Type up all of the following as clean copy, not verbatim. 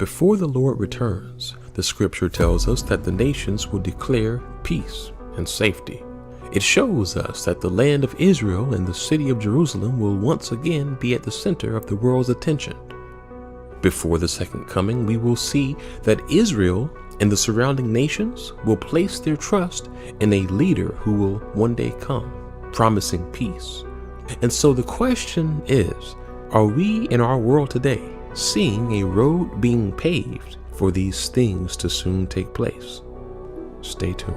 Before the Lord returns, the scripture tells us that the nations will declare peace and safety. It shows us that the land of Israel and the city of Jerusalem will once again be at the center of the world's attention. Before the second coming, we will see that Israel and the surrounding nations will place their trust in a leader who will one day come, promising peace. And so the question is, are we in our world today seeing a road being paved for these things to soon take place? Stay tuned.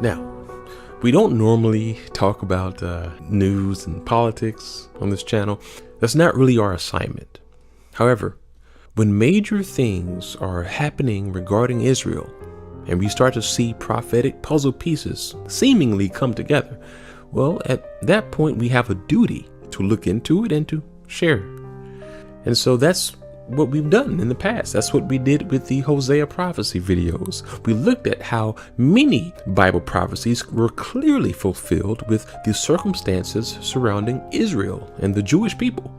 Now, we don't normally talk about news and politics on this channel. That's not really our assignment. However, when major things are happening regarding Israel, and we start to see prophetic puzzle pieces seemingly come together, well, at that point we have a duty to look into it and to share it. And so that's what we've done in the past. That's what we did with the Hosea prophecy videos. We looked at how many Bible prophecies were clearly fulfilled with the circumstances surrounding Israel and the Jewish people.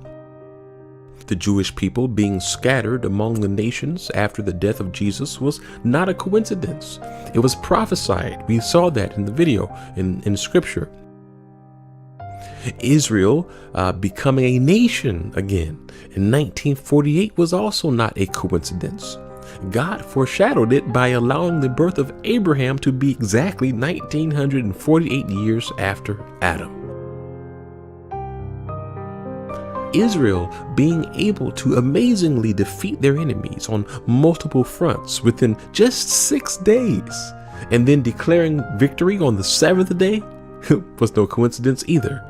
The Jewish people being scattered among the nations after the death of Jesus was not a coincidence. It was prophesied. We saw that in the video in scripture. Israel becoming a nation again in 1948 was also not a coincidence. God foreshadowed it by allowing the birth of Abraham to be exactly 1948 years after Adam. Israel being able to amazingly defeat their enemies on multiple fronts within just 6 days, and then declaring victory on the seventh day was no coincidence either.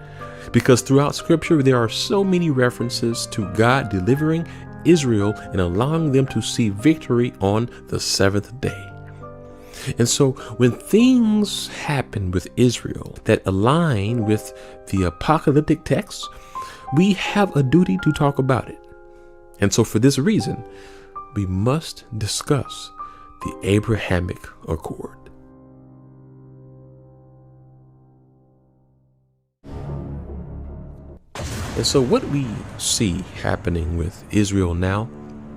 Because throughout scripture, there are so many references to God delivering Israel and allowing them to see victory on the seventh day. And so when things happen with Israel that align with the apocalyptic texts, we have a duty to talk about it. And so for this reason, we must discuss the Abrahamic Accord. And so what we see happening with Israel now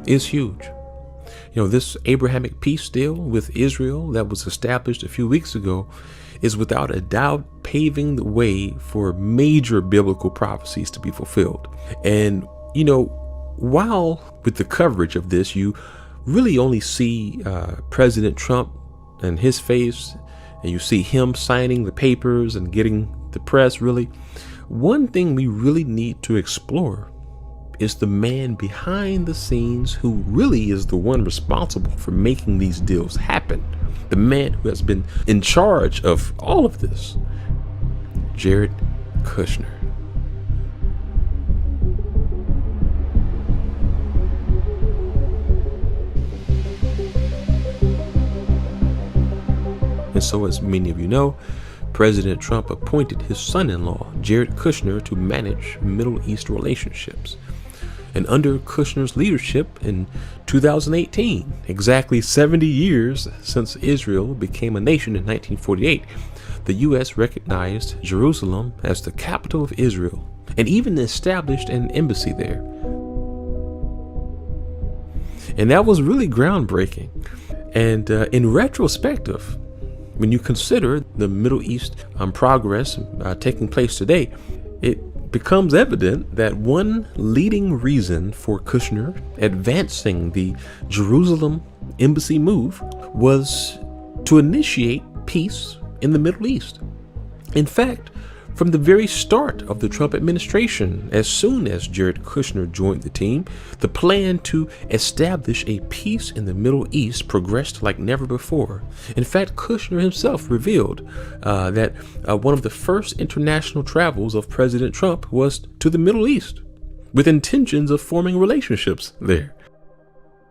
is huge. You know, this Abrahamic peace deal with Israel that was established a few weeks ago is without a doubt paving the way for major biblical prophecies to be fulfilled. And, you know, while with the coverage of this, you really only see President Trump and his face, and you see him signing the papers and getting the press, really. One thing we really need to explore is the man behind the scenes who really is the one responsible for making these deals happen. The man who has been in charge of all of this, Jared Kushner. And so, as many of you know, President Trump appointed his son-in-law, Jared Kushner, to manage Middle East relationships. And under Kushner's leadership in 2018, exactly 70 years since Israel became a nation in 1948, the U.S. recognized Jerusalem as the capital of Israel and even established an embassy there. And that was really groundbreaking. And in retrospective, when you consider the Middle East progress taking place today, it becomes evident that one leading reason for Kushner advancing the Jerusalem embassy move was to initiate peace in the Middle East. In fact, from the very start of the Trump administration, as soon as Jared Kushner joined the team, the plan to establish a peace in the Middle East progressed like never before. In fact, Kushner himself revealed that one of the first international travels of President Trump was to the Middle East, with intentions of forming relationships there.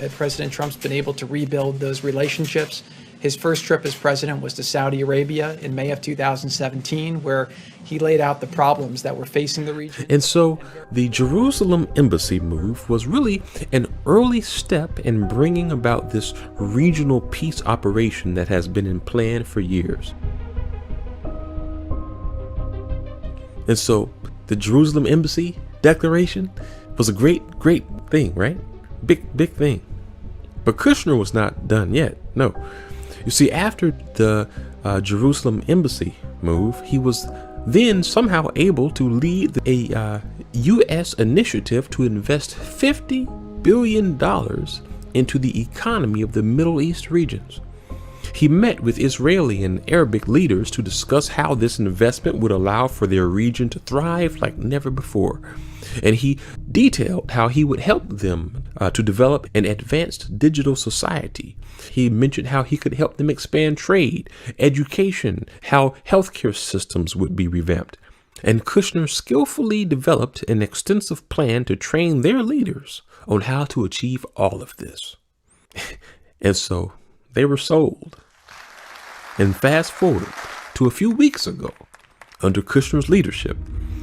President Trump's been able to rebuild those relationships His first trip as president was to Saudi Arabia in May of 2017, where he laid out the problems that were facing the region. And so the Jerusalem embassy move was really an early step in bringing about this regional peace operation that has been in plan for years. And so the Jerusalem embassy declaration was a great thing, right? Big thing. But Kushner was not done yet. No. You see, after the Jerusalem embassy move, he was then somehow able to lead a U.S. initiative to invest $50 billion into the economy of the Middle East regions. He met with Israeli and Arabic leaders to discuss how this investment would allow for their region to thrive like never before. And he detailed how he would help them to develop an advanced digital society. He mentioned how he could help them expand trade, education, how healthcare systems would be revamped. And Kushner skillfully developed an extensive plan to train their leaders on how to achieve all of this. And so they were sold. And fast forward to a few weeks ago, under Kushner's leadership,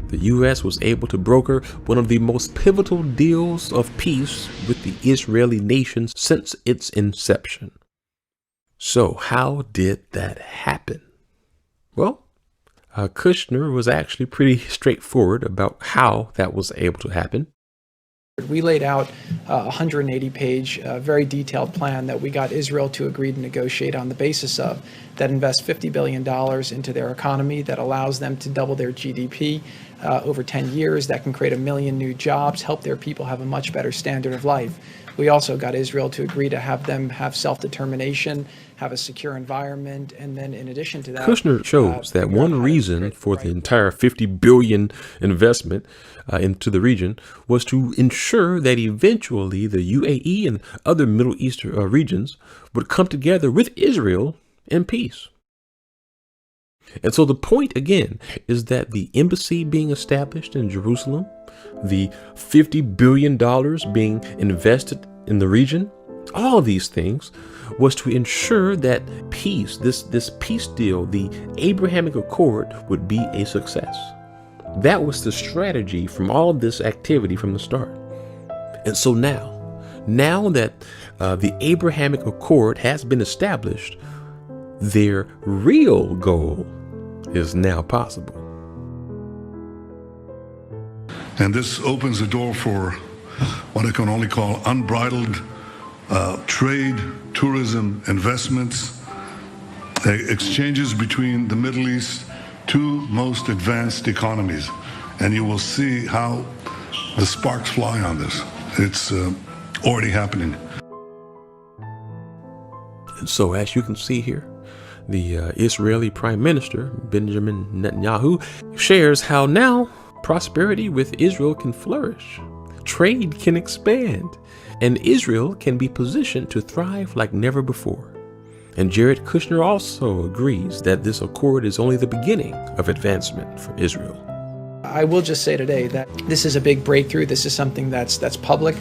the U.S. was able to broker one of the most pivotal deals of peace with the Israeli nation since its inception. So how did that happen? Well, Kushner was actually pretty straightforward about how that was able to happen. We laid out a 180-page, very detailed plan that we got Israel to agree to negotiate on the basis of, that invests $50 billion into their economy, that allows them to double their GDP over 10 years, that can create 1 million new jobs, help their people have a much better standard of life. We also got Israel to agree to have them have self-determination, have a secure environment, and then in addition to that, Kushner shows that one reason for the entire $50 billion investment into the region was to ensure that eventually the UAE and other Middle East regions would come together with Israel in peace. And so the point again is that the embassy being established in Jerusalem, the $50 billion being invested in the region, all of these things was to ensure that peace, this peace deal, the Abrahamic Accord, would be a success. That was the strategy from all of this activity from the start. And so now that the Abrahamic Accord has been established, their real goal is now possible. And this opens the door for what I can only call unbridled trade, tourism, investments, exchanges between the Middle East, two most advanced economies. And you will see how the sparks fly on this. It's already happening. And so, as you can see here, the Israeli Prime Minister, Benjamin Netanyahu, shares how now prosperity with Israel can flourish, trade can expand, and Israel can be positioned to thrive like never before. And Jared Kushner also agrees that this accord is only the beginning of advancement for Israel. I will just say today that this is a big breakthrough. This is something that's public.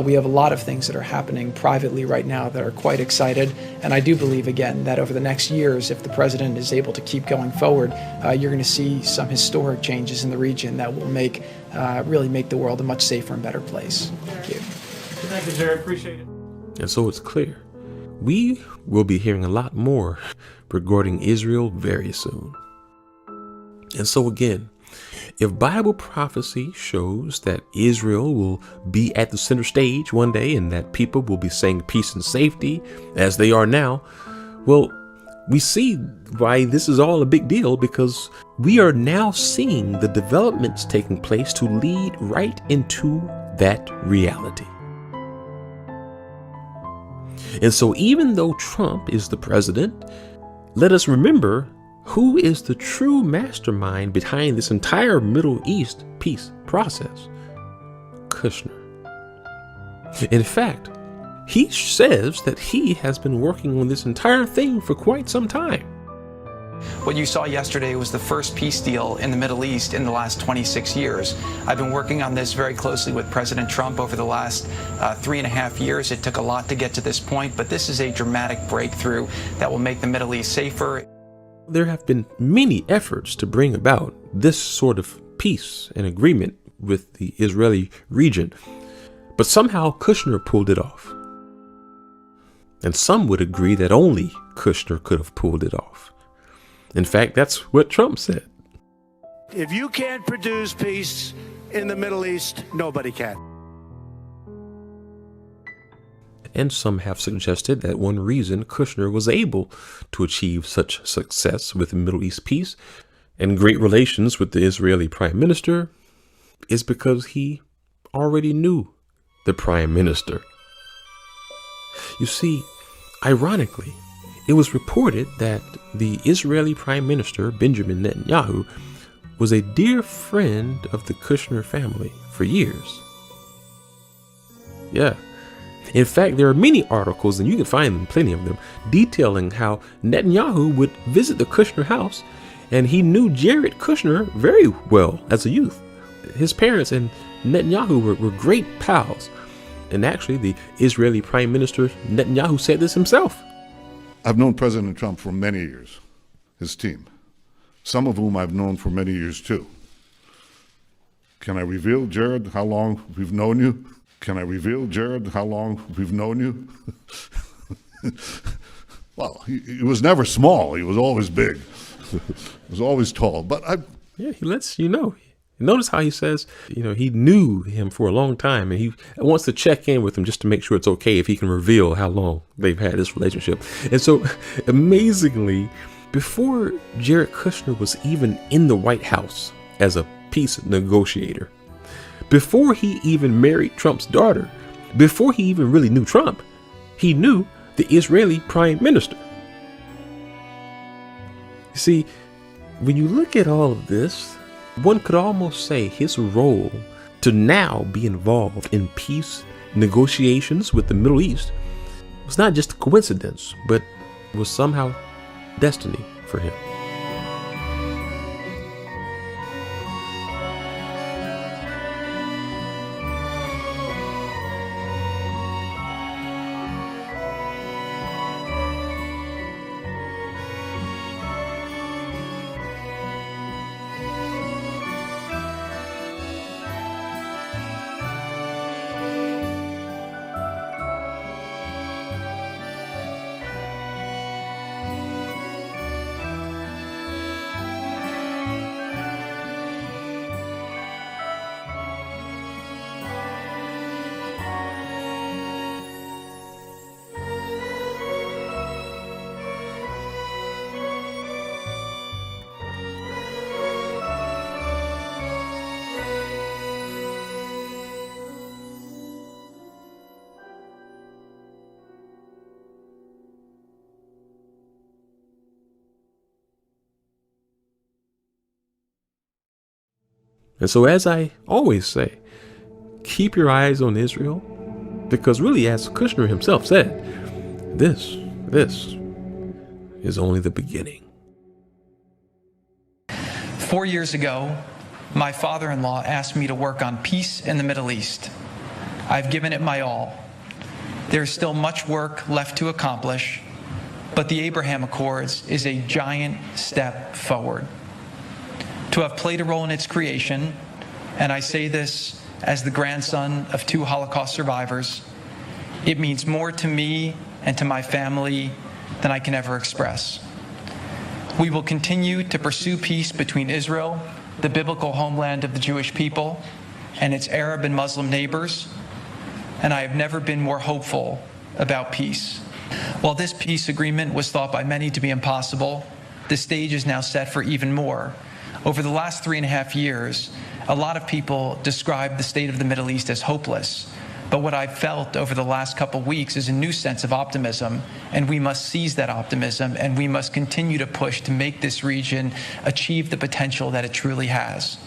We have a lot of things that are happening privately right now that are quite excited. And I do believe, again, that over the next years, if the president is able to keep going forward, you're going to see some historic changes in the region that will really make the world a much safer and better place. Thank you. Thank you, Jared. Appreciate it. And so it's clear, we will be hearing a lot more regarding Israel very soon. And so again, if Bible prophecy shows that Israel will be at the center stage one day and that people will be saying peace and safety as they are now, well, we see why this is all a big deal, because we are now seeing the developments taking place to lead right into that reality. And so even though Trump is the president, let us remember who is the true mastermind behind this entire Middle East peace process? Kushner. In fact, he says that he has been working on this entire thing for quite some time. What you saw yesterday was the first peace deal in the Middle East in the last 26 years. I've been working on this very closely with President Trump over the last 3.5 years. It took a lot to get to this point, but this is a dramatic breakthrough that will make the Middle East safer. There have been many efforts to bring about this sort of peace and agreement with the Israeli region, but somehow Kushner pulled it off. And some would agree that only Kushner could have pulled it off. In fact, that's what Trump said. If you can't produce peace in the Middle East, nobody can. And some have suggested that one reason Kushner was able to achieve such success with Middle East peace and great relations with the Israeli prime minister is because he already knew the prime minister. You see, ironically, it was reported that the Israeli Prime Minister, Benjamin Netanyahu, was a dear friend of the Kushner family for years. Yeah. In fact, there are many articles, and you can find plenty of them, detailing how Netanyahu would visit the Kushner house, and he knew Jared Kushner very well as a youth. His parents and Netanyahu were great pals. And actually, the Israeli Prime Minister Netanyahu said this himself. I've known President Trump for many years, his team, some of whom I've known for many years too. Can I reveal, Jared, how long we've known you? Can I reveal, Jared, how long we've known you? Well, he was never small. He was always big. He was always tall. But yeah, he lets you know. Notice how he says, he knew him for a long time, and he wants to check in with him just to make sure it's okay if he can reveal how long they've had this relationship. And so, amazingly, before Jared Kushner was even in the White House as a peace negotiator, before he even married Trump's daughter, before he even really knew Trump, he knew the Israeli prime minister. You see, when you look at all of this, one could almost say his role to now be involved in peace negotiations with the Middle East was not just a coincidence, but was somehow destiny for him. And so, as I always say, keep your eyes on Israel, because really, as Kushner himself said, this is only the beginning. 4 years ago, my father-in-law asked me to work on peace in the Middle East. I've given it my all. There's still much work left to accomplish, but the Abraham Accords is a giant step forward. To have played a role in its creation, and I say this as the grandson of 2 Holocaust survivors, it means more to me and to my family than I can ever express. We will continue to pursue peace between Israel, the biblical homeland of the Jewish people, and its Arab and Muslim neighbors, and I have never been more hopeful about peace. While this peace agreement was thought by many to be impossible, the stage is now set for even more. Over the last 3.5 years, a lot of people describe the state of the Middle East as hopeless. But what I've felt over the last couple weeks is a new sense of optimism, and we must seize that optimism, and we must continue to push to make this region achieve the potential that it truly has.